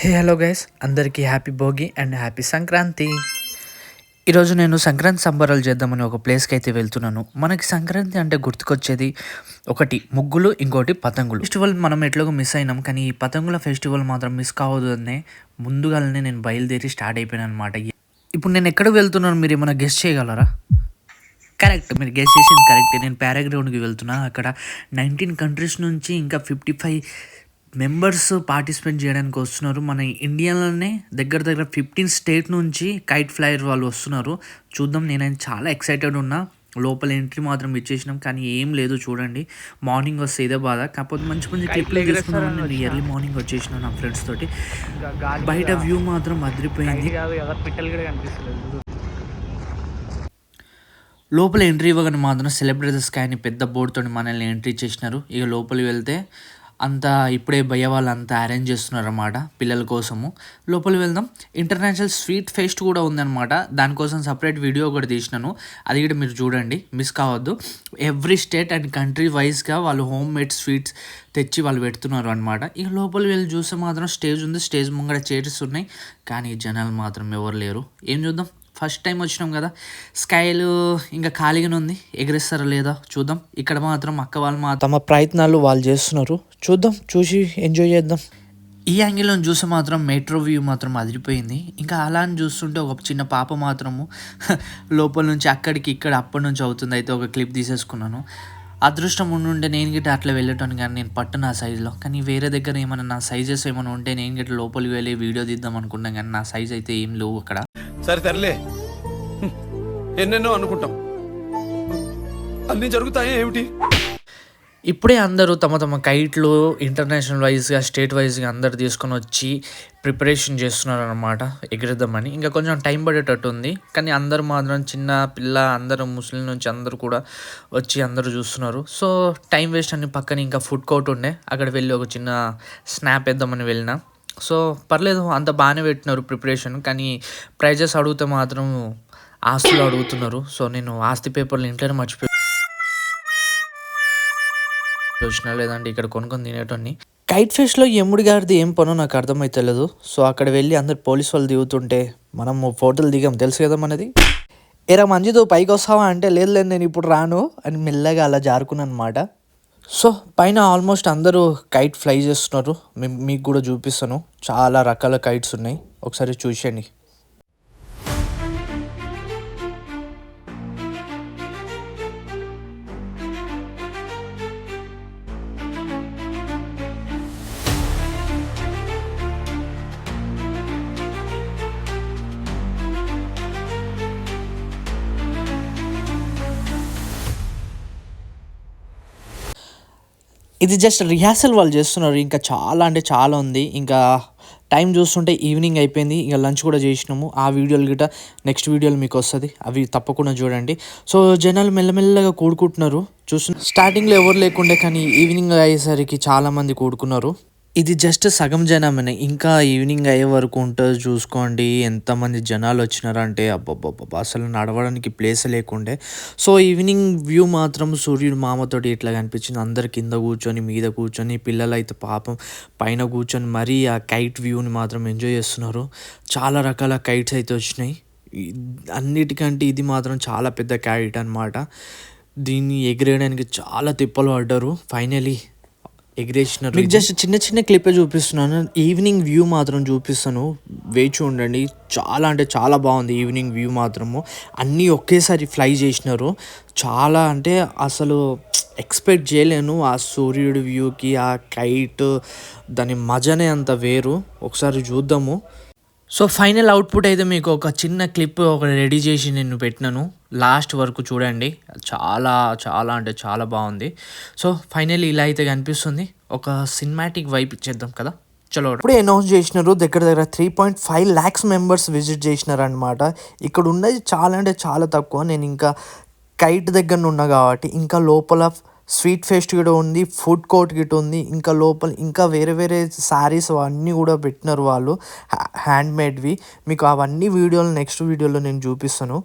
Hello guys, అందరికీ happy Bhogi and happy Sankranti. ఈరోజు నేను సంక్రాంతి సంబరాలు చేద్దామని ఒక ప్లేస్కి అయితే వెళ్తున్నాను. మనకి సంక్రాంతి అంటే గుర్తుకొచ్చేది ఒకటి ముగ్గులు, ఇంకోటి పతంగులు. ఫెస్టివల్ మనం ఎట్లాగో మిస్ అయినాం, కానీ ఈ పతంగుల ఫెస్టివల్ మాత్రం మిస్ కావద్దనే ముందుగానే నేను బయలుదేరి స్టార్ట్ అయిపోయాను అనమాట. ఇప్పుడు నేను ఎక్కడ వెళ్తున్నాను మీరు ఏమైనా గెస్ట్ చేయగలరా? కరెక్ట్, మీరు గెస్ట్ చేసింది కరెక్టే. నేను పారాగ్రౌండ్కి వెళ్తున్నా. అక్కడ 19 కంట్రీస్ నుంచి ఇంకా 55 మెంబర్స్ పార్టిసిపేట్ చేయడానికి వస్తున్నారు. మన ఇండియాలోనే దగ్గర దగ్గర 15 స్టేట్ నుంచి కైట్ ఫ్లైయర్ వాళ్ళు వస్తున్నారు. చూద్దాం, నేనైతే చాలా ఎక్సైటెడ్ ఉన్నా. లోపల ఎంట్రీ మాత్రం ఇచ్చేసినాం, కానీ ఏం లేదు. చూడండి, మార్నింగ్ వస్తే ఇదే బాధ. కాకపోతే మంచి మంచి క్లిప్లు తీసుకున్నామని నేను ఎర్లీ మార్నింగ్ వచ్చేసిన నా ఫ్రెండ్స్ తోటి. బయట వ్యూ మాత్రం అదిరిపోయింది. లోపల ఎంట్రీ ఇవ్వగానే మాత్రం సెలబ్రిటీస్ స్కై అని పెద్ద బోర్డుతో మనల్ని ఎంట్రీ చేసినారు. ఇక లోపలికి వెళ్తే అంతా ఇప్పుడే భయ్య వాళ్ళు అంతా అరేంజ్ చేస్తున్నారు అన్నమాట పిల్లల కోసము. లోపలికి వెళ్దాం. ఇంటర్నేషనల్ స్వీట్ ఫెస్ట్ కూడా ఉందన్నమాట. దానికోసం సపరేట్ వీడియో కూడా తీసినాను, అది కూడా మీరు చూడండి, మిస్ కావద్దు. ఎవ్రీ స్టేట్ అండ్ కంట్రీ వైజ్గా వాళ్ళు హోమ్ మేడ్ స్వీట్స్ తెచ్చి వాళ్ళు పెడుతున్నారు అనమాట. ఇక లోపలికి వెళ్ళి చూస్తే మాత్రం స్టేజ్ ఉంది, స్టేజ్ ముంగడ చైర్స్ ఉన్నాయి, కానీ జనాలు మాత్రం ఎవరు లేరు. ఏం చూద్దాం, ఫస్ట్ టైం వచ్చినాం కదా. స్కైలు ఇంకా ఖాళీగానే ఉంది, ఎగరేస్తారా లేదా చూద్దాం. ఇక్కడ మాత్రం అక్క వాళ్ళు మాత్రం తమ ప్రయత్నాలు వాళ్ళు చేస్తున్నారు. చూద్దాం, చూసి ఎంజాయ్ చేద్దాం. ఈ యాంగిల్లో చూస్తే మాత్రం మెట్రో వ్యూ మాత్రం అదిరిపోయింది. ఇంకా అలా అని చూస్తుంటే ఒక చిన్న పాప మాత్రము లోపల నుంచి అక్కడికి ఇక్కడ అప్పటి నుంచి అవుతుంది. అయితే ఒక క్లిప్ తీసేసుకున్నాను. అదృష్టం ఉండుంటే నేను గిట్ట అట్లా వెళ్ళటం, కానీ నేను పట్టు నా సైజులో. కానీ వేరే దగ్గర ఏమైనా నా సైజెస్ ఏమైనా ఉంటే నేను గిట్ట లోపలికి వెళ్ళి వీడియో తీద్దాం అనుకున్నాను, కానీ నా సైజ్ అయితే ఏం లేవు అక్కడ. సరే తరలే, ఎన్నెన్నో అనుకుంటాం, అన్నీ జరుగుతాయి ఏమిటి. ఇప్పుడే అందరూ తమ తమ కైట్లు ఇంటర్నేషనల్ వైజ్గా స్టేట్ వైజ్గా అందరు తీసుకొని వచ్చి ప్రిపరేషన్ చేస్తున్నారు అనమాట ఎగిరిద్దామని. ఇంకా కొంచెం టైం పడేటట్టు ఉంది, కానీ అందరూ మాత్రం చిన్న పిల్ల అందరూ ముస్లిం నుంచి అందరూ కూడా వచ్చి అందరూ చూస్తున్నారు. సో టైం వేస్ట్ అని పక్కన ఇంకా ఫుడ్ కోర్ట్ ఉండే, అక్కడ వెళ్ళి ఒక చిన్న స్నాప్ వేద్దామని వెళ్ళిన. సో పర్లేదు, అంత బాగానే పెట్టినారు ప్రిపరేషన్, కానీ ప్రైజెస్ అడిగితే మాత్రం ఆస్తులు అడుగుతున్నారు. సో నేను ఆస్తి పేపర్లు ఇంట్లోనే మర్చిపోయి వచ్చినా, లేదంటే ఇక్కడ కొనుక్కొని తినేటోని. కైట్ ఫెస్ట్లో యముడి గారిది ఏం పనో నాకు అర్థమైతలేదు. సో అక్కడ వెళ్ళి అందరు పోలీసు వాళ్ళు దిగుతుంటే మనం ఫోటోలు దిగాం, తెలుసు కదా మనది. ఏరా మంజితో పైకి వస్తావా అంటే లేదు లేదు నేను ఇప్పుడు రాను అని మెల్లగా అలా జారుకున్నాను అనమాట. సో పైన ఆల్మోస్ట్ అందరూ కైట్ ఫ్లై చేస్తున్నారు. మీకు కూడా చూపిస్తాను, చాలా రకాల కైట్స్ ఉన్నాయి, ఒకసారి చూసేయండి. ఇది జస్ట్ రిహార్సల్ వాళ్ళు చేస్తున్నారు, ఇంకా చాలా అంటే చాలా ఉంది. ఇంకా టైం చూస్తుంటే ఈవినింగ్ అయిపోయింది. ఇక లంచ్ కూడా చేసినాము. ఆ వీడియోలు గిట్ట నెక్స్ట్ వీడియోలు మీకు వస్తుంది, అవి తప్పకుండా చూడండి. సో జనాలు మెల్లమెల్లగా కూడుకుంటున్నారు. స్టార్టింగ్లో ఎవరు లేకుండే, కానీ ఈవినింగ్ అయ్యేసరికి చాలామంది కూడుకున్నారు. ఇది జస్ట్ సగం జనమే, ఇంకా ఈవినింగ్ అయ్యే వరకు ఉంటుంది. చూసుకోండి ఎంతమంది జనాలు వచ్చినారంటే అబ్బబ్బబ్బా, అసలు నడవడానికి ప్లేస్ లేకుండే. సో ఈవినింగ్ వ్యూ మాత్రం సూర్యుడు మామతోటి ఇట్లా కనిపించింది. అందరు కింద కూర్చొని మీద కూర్చొని, పిల్లలు అయితే పాపం పైన కూర్చొని మరీ ఆ కైట్ వ్యూని మాత్రం ఎంజాయ్ చేస్తున్నారు. చాలా రకాల కైట్స్ అయితే వచ్చినాయి. అన్నిటికంటే ఇది మాత్రం చాలా పెద్ద కైట్ అనమాట. దీన్ని ఎగిరేయడానికి చాలా తిప్పలు పడ్డారు. ఫైనలీ ఎగిరేసినారు. మీకు జస్ట్ చిన్న చిన్న క్లిప్పే చూపిస్తున్నాను, ఈవినింగ్ వ్యూ మాత్రం చూపిస్తాను, వేచి ఉండండి. చాలా అంటే చాలా బాగుంది ఈవినింగ్ వ్యూ మాత్రము. అన్నీ ఒకేసారి ఫ్లై చేసినారు. చాలా అంటే అసలు ఎక్స్పెక్ట్ చేయలేను ఆ సూర్యుడి వ్యూకి ఆ కైట్, దాని మజనే అంత వేరు. ఒకసారి చూద్దాము. సో ఫైనల్ అవుట్పుట్ అయితే మీకు ఒక చిన్న క్లిప్ ఒకటి రెడీ చేసి నేను పెట్టినాను, లాస్ట్ వరకు చూడండి. చాలా చాలా అంటే చాలా బాగుంది. సో ఫైనల్ ఇలా అయితే కనిపిస్తుంది. ఒక సినిమాటిక్ వైప్ ఇచ్చేద్దాం కదా. చలో, ఇప్పుడు అనౌన్స్ చేసినారు దగ్గర దగ్గర 3.5 lakhs మెంబర్స్ విజిట్ చేసినారు అనమాట. ఇక్కడ ఉన్నది చాలా అంటే చాలా తక్కువ. నేను ఇంకా కైట్ దగ్గర ఉన్నా కాబట్టి ఇంకా లోపల స్వీట్ ఫెస్ట్ కూడా ఉంది, ఫుడ్ కోర్ట్ గిట్ ఉంది, ఇంకా లోపల ఇంకా వేరే వేరే శారీస్ అవన్నీ కూడా పెట్టినారు వాళ్ళు, హ్యాండ్ మేడ్వి. మీకు అవన్నీ వీడియోలు నెక్స్ట్ వీడియోలో నేను చూపిస్తాను.